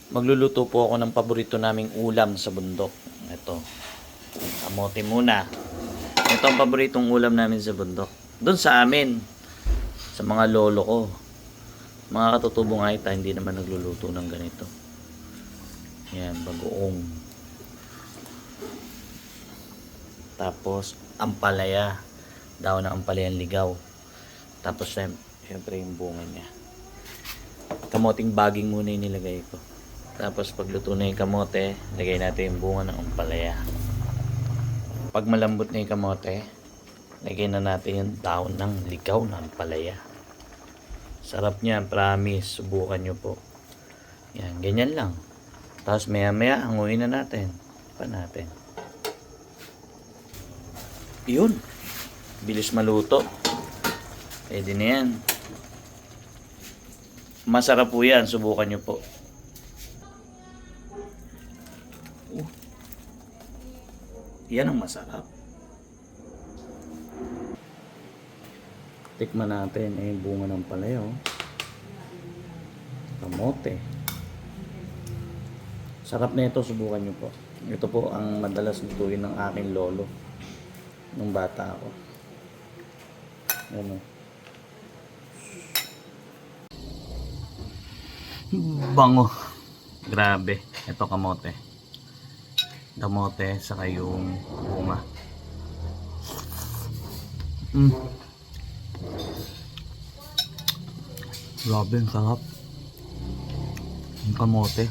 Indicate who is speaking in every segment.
Speaker 1: Magluluto po ako ng paborito naming ulam sa bundok. Ito, kamote muna. Ito ang paboritong ulam namin sa bundok. Doon sa amin, sa mga lolo ko, mga katutubong Aita, hindi naman nagluluto ng ganito. Yan, bagoong. Tapos, ampalaya. Daw ng ampalayang ligaw. Tapos, syempre yung bunga niya. Kamoting baging muna yung nilagay ko. Tapos pagluto na yung kamote, lagay natin yung bunga ng ampalaya. Pag malambot na yung kamote, lagay na natin yung daon ng ligaw ng ampalaya. Sarap niyan, promise. Subukan nyo po. Yan, ganyan lang. Tapos maya maya, hanguin na natin. Pa natin. Yun. Bilis maluto. Pwede na yan. Masarap po yan. Subukan nyo po. Yan ang masarap. Tikman natin yung bunga ng palaya. Kamote. Sarap na ito. Subukan nyo po. Ito po ang madalas lutuin ng aking lolo nung bata ako. Ano? Bango. Grabe. Ito kamote. Kamote saka yung bunga. Grabe, ang sarap. Yung kamote.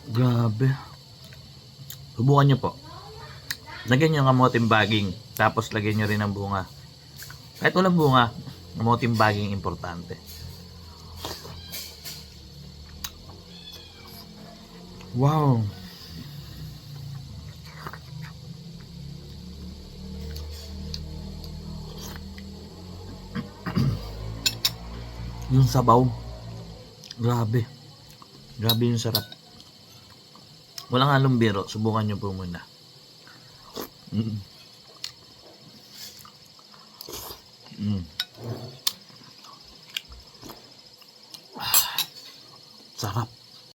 Speaker 1: Grabe. Subukan nyo po. Lagyan nyo ng kamoting baging. Tapos lagyan nyo rin ng bunga. Kahit walang bunga, kamoting baging importante. Wow. Yung sabaw. Grabe. Grabe yung sarap. Walang halong biro. Subukan nyo po muna. Sarap.